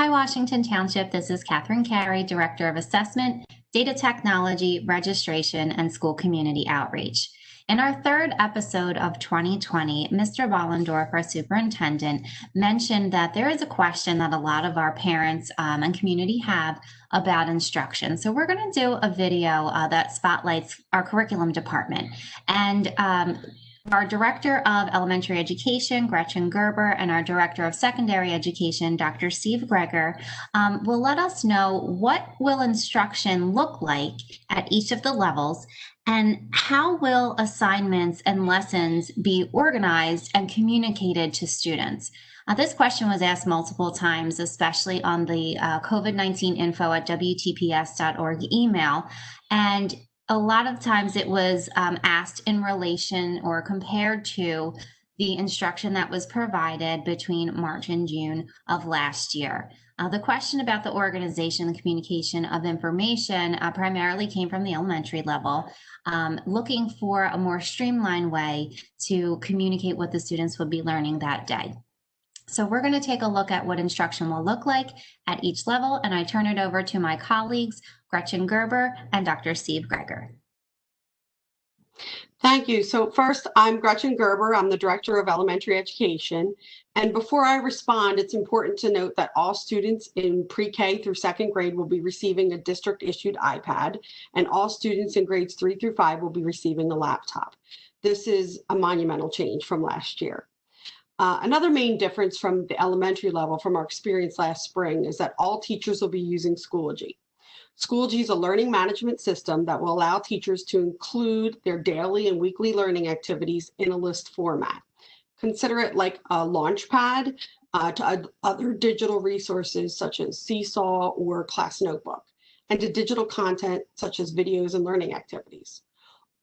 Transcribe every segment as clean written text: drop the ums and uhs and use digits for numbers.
Hi, Washington Township. This is Catherine Carey, Director of Assessment, Data Technology, Registration, and School Community Outreach. In our third episode of 2020, Mr. Bollendorf, our superintendent, mentioned that there is a question that a lot of our parents and community have about instruction. So we're going to do a video that spotlights our curriculum department. And our Director of Elementary Education, Gretchen Gerber, and our Director of Secondary Education, Dr. Steve Greger, will let us know what will instruction look like at each of the levels and how will assignments and lessons be organized and communicated to students. This question was asked multiple times, especially on the COVID-19 info at WTPS.org email. And a lot of times it was asked in relation or compared to the instruction that was provided between March and June of last year. The question about the organization and communication of information primarily came from the elementary level, looking for a more streamlined way to communicate what the students would be learning that day. So we're going to take a look at what instruction will look like at each level, and I turn it over to my colleagues, Gretchen Gerber and Dr. Steve Greger. Thank you. So first, I'm Gretchen Gerber. I'm the Director of Elementary Education. And before I respond, it's important to note that all students in pre-K through second grade will be receiving a district-issued iPad, and all students in grades 3 through 5 will be receiving a laptop. This is a monumental change from last year. Another main difference from the elementary level from our experience last spring is that all teachers will be using Schoology. Schoology is a learning management system that will allow teachers to include their daily and weekly learning activities in a list format. Consider it like a launch pad to other digital resources such as Seesaw or Class Notebook, and to digital content such as videos and learning activities.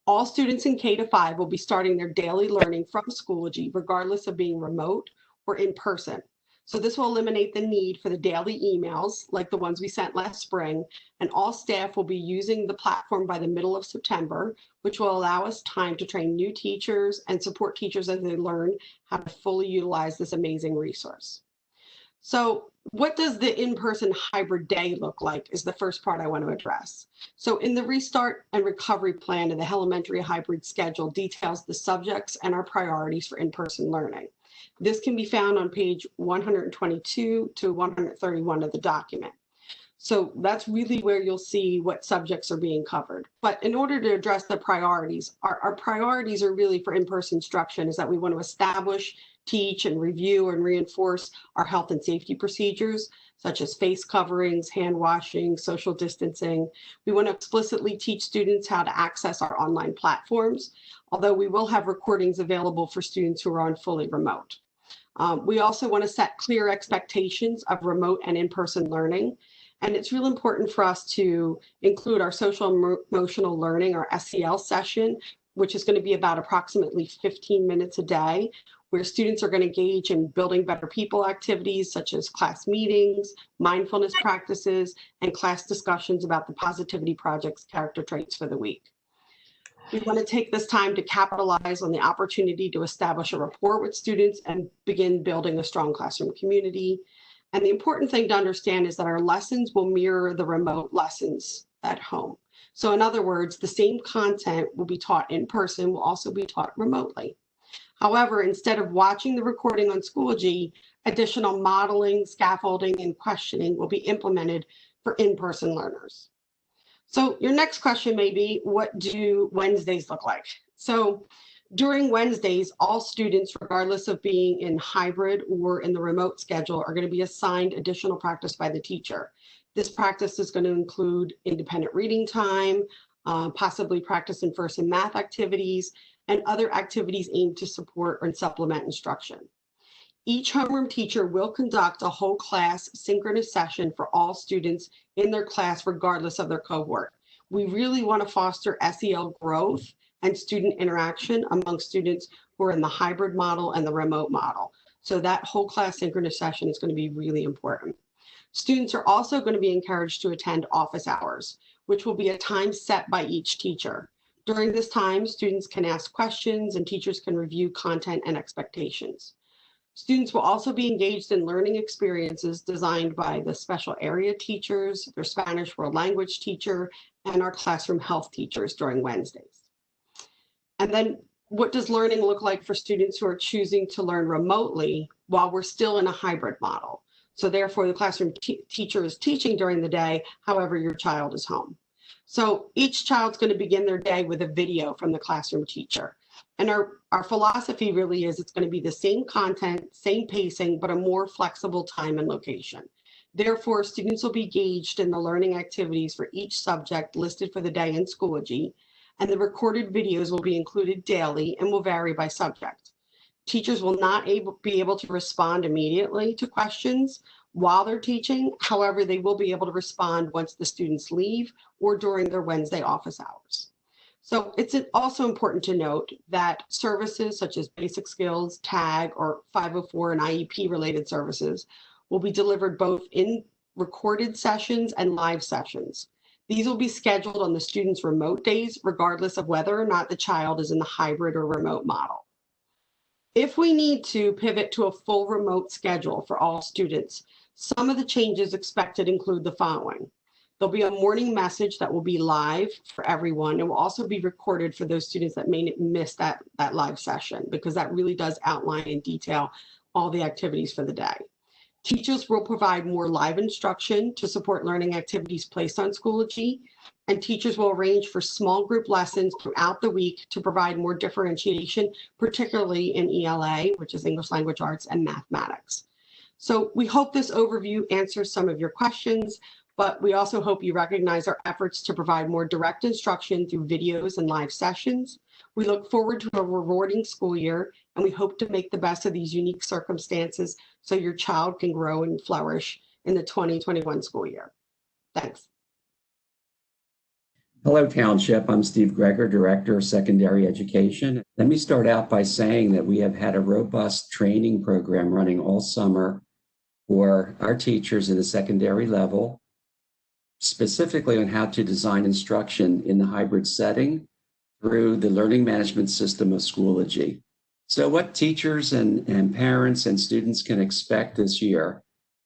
All students in K to 5 will be starting their daily learning from Schoology, regardless of being remote or in person. So this will eliminate the need for the daily emails like the ones we sent last spring, and all staff will be using the platform by the middle of September, which will allow us time to train new teachers and support teachers as they learn how to fully utilize this amazing resource. So what does the in-person hybrid day look like is the first part I want to address. So in the restart and recovery plan of the elementary hybrid schedule details the subjects and our priorities for in-person learning. This can be found on page 122 to 131 of the document. So that's really where you'll see what subjects are being covered. But in order to address the priorities, our priorities are really for in-person instruction is that we want to establish, teach, and review and reinforce our health and safety procedures, such as face coverings, hand washing, social distancing. We want to explicitly teach students how to access our online platforms, although we will have recordings available for students who are on fully remote. We also want to set clear expectations of remote and in-person learning. And it's really important for us to include our social emotional learning, our SEL session, which is going to be about approximately 15 minutes a day, where students are going to engage in building better people activities such as class meetings, mindfulness practices, and class discussions about the Positivity Project's character traits for the week. We want to take this time to capitalize on the opportunity to establish a rapport with students and begin building a strong classroom community. And the important thing to understand is that our lessons will mirror the remote lessons at home. So in other words, the same content will be taught in person, will also be taught remotely. However, instead of watching the recording on Schoology, additional modeling, scaffolding, and questioning will be implemented for in-person learners. So your next question may be, what do Wednesdays look like? So during Wednesdays, all students, regardless of being in hybrid or in the remote schedule, are going to be assigned additional practice by the teacher. This practice is going to include independent reading time, possibly practice in first and math activities, and other activities aimed to support and supplement instruction. Each homeroom teacher will conduct a whole class synchronous session for all students in their class, regardless of their cohort. We really want to foster SEL growth and student interaction among students who are in the hybrid model and the remote model. So that whole class synchronous session is going to be really important. Students are also going to be encouraged to attend office hours, which will be a time set by each teacher. During this time, students can ask questions and teachers can review content and expectations. Students will also be engaged in learning experiences designed by the special area teachers, their Spanish world language teacher, and our classroom health teachers during Wednesdays. And then what does learning look like for students who are choosing to learn remotely while we're still in a hybrid model? So therefore, the classroom teacher is teaching during the day, however, your child is home. So each child's going to begin their day with a video from the classroom teacher. And our philosophy really is it's going to be the same content, same pacing, but a more flexible time and location. Therefore, students will be engaged in the learning activities for each subject listed for the day in Schoology, and the recorded videos will be included daily and will vary by subject. Teachers will not be able to respond immediately to questions while they're teaching. However, they will be able to respond once the students leave or during their Wednesday office hours. So it's also important to note that services such as basic skills, TAG, or 504 and IEP related services will be delivered both in recorded sessions and live sessions. These will be scheduled on the students' remote days, regardless of whether or not the child is in the hybrid or remote model. If we need to pivot to a full remote schedule for all students, some of the changes expected include the following. There'll be a morning message that will be live for everyone. It will also be recorded for those students that may miss that live session, because that really does outline in detail all the activities for the day. Teachers will provide more live instruction to support learning activities placed on Schoology, and teachers will arrange for small group lessons throughout the week to provide more differentiation, particularly in ELA, which is English Language Arts, and mathematics. So we hope this overview answers some of your questions, but we also hope you recognize our efforts to provide more direct instruction through videos and live sessions. We look forward to a rewarding school year, and we hope to make the best of these unique circumstances so your child can grow and flourish in the 2021 school year. Thanks. Hello, Township. I'm Steve Greger, Director of Secondary Education. Let me start out by saying that we have had a robust training program running all summer for our teachers in the secondary level, specifically on how to design instruction in the hybrid setting through the learning management system of Schoology. So what teachers and parents and students can expect this year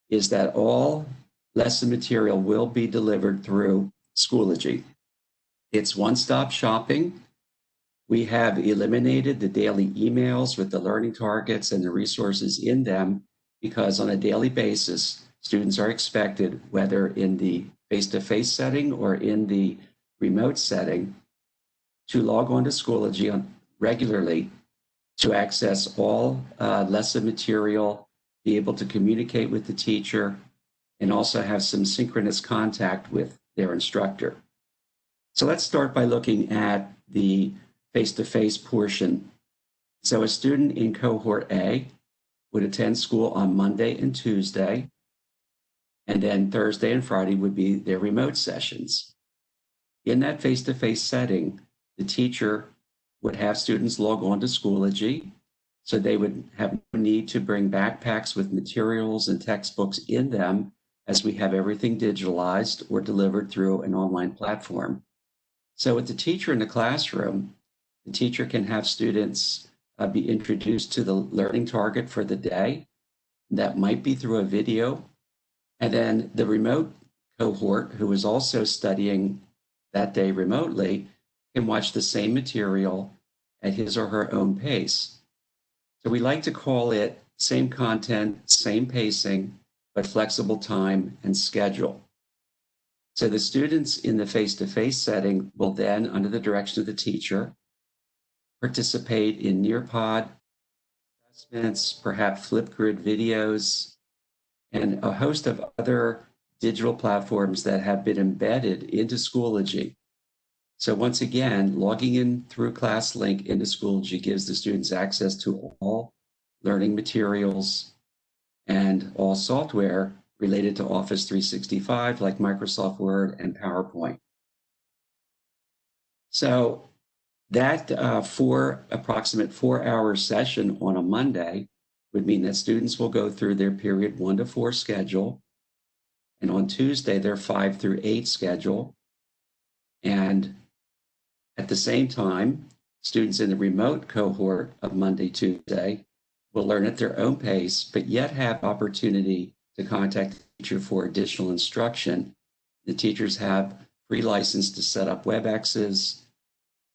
is that all lesson material will be delivered through Schoology. It's one-stop shopping. We have eliminated the daily emails with the learning targets and the resources in them, because on a daily basis, students are expected, whether in the face-to-face setting or in the remote setting, to log on to Schoology regularly to access all lesson material, be able to communicate with the teacher, and also have some synchronous contact with their instructor. So let's start by looking at the face-to-face portion. So a student in cohort A would attend school on Monday and Tuesday, and then Thursday and Friday would be their remote sessions. In that face-to-face setting, the teacher would have students log on to Schoology, so they would have no need to bring backpacks with materials and textbooks in them, as we have everything digitalized or delivered through an online platform. So with the teacher in the classroom, the teacher can have students be introduced to the learning target for the day. That might be through a video. And then the remote cohort, who is also studying that day remotely, can watch the same material at his or her own pace. So we like to call it same content, same pacing, but flexible time and schedule. So the students in the face-to-face setting will then, under the direction of the teacher, participate in Nearpod assessments, perhaps Flipgrid videos, and a host of other digital platforms that have been embedded into Schoology. So once again, logging in through ClassLink into Schoology gives the students access to all learning materials and all software related to Office 365, like Microsoft Word and PowerPoint. So that approximate 4-hour session on a Monday would mean that students will go through their period 1 to 4 schedule, and on Tuesday, their 5 through 8 schedule. And at the same time, students in the remote cohort of Monday, Tuesday will learn at their own pace, but yet have opportunity to contact the teacher for additional instruction. The teachers have free license to set up WebExes,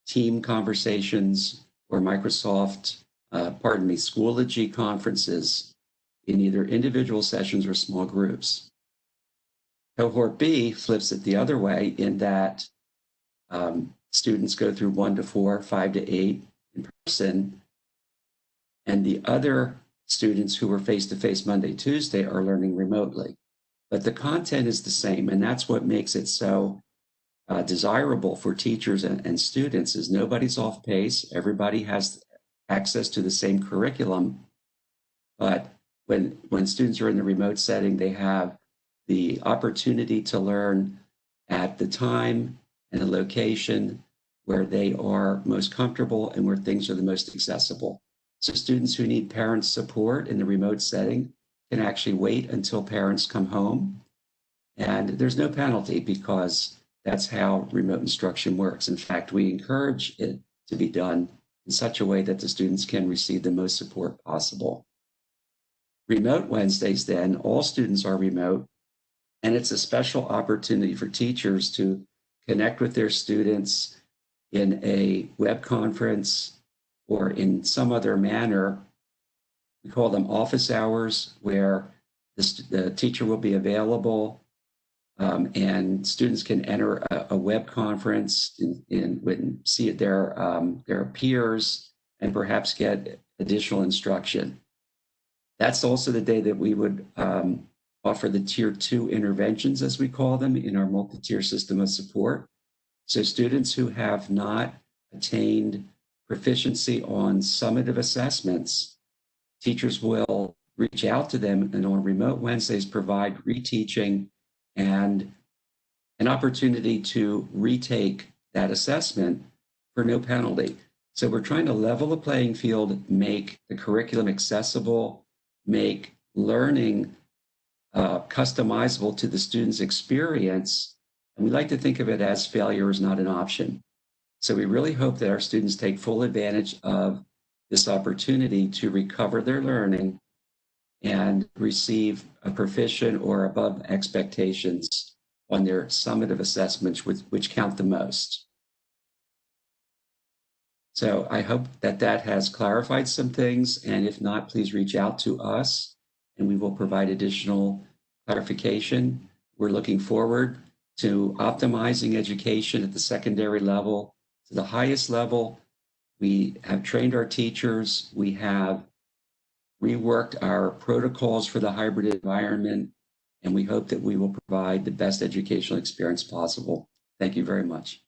team conversations, or Microsoft, Schoology conferences in either individual sessions or small groups. Cohort B flips it the other way in that students go through 1 to 4, 5 to 8 in person, and the other students who were face-to-face Monday, Tuesday are learning remotely. But the content is the same, and that's what makes it so desirable for teachers and students is nobody's off pace. Everybody has access to the same curriculum, but when students are in the remote setting, they have the opportunity to learn at the time and the location where they are most comfortable and where things are the most accessible. So students who need parent support in the remote setting can actually wait until parents come home. And there's no penalty because that's how remote instruction works. In fact, we encourage it to be done in such a way that the students can receive the most support possible. Remote Wednesdays, then, all students are remote, and it's a special opportunity for teachers to connect with their students in a web conference or in some other manner. We call them office hours, where the teacher will be available and students can enter a web conference and see their peers and perhaps get additional instruction. That's also the day that we would offer the Tier 2 interventions, as we call them, in our multi-tier system of support. So students who have not attained proficiency on summative assessments, teachers will reach out to them and on Remote Wednesdays provide reteaching and an opportunity to retake that assessment for no penalty. So we're trying to level the playing field, make the curriculum accessible, make learning customizable to the student's experience. And we like to think of it as failure is not an option. So we really hope that our students take full advantage of this opportunity to recover their learning and receive a proficient or above expectations on their summative assessments, which count the most. So I hope that that has clarified some things, and if not, please reach out to us and we will provide additional clarification. We're looking forward to optimizing education at the secondary level to the highest level. We have trained our teachers. We have reworked our protocols for the hybrid environment, and we hope that we will provide the best educational experience possible. Thank you very much.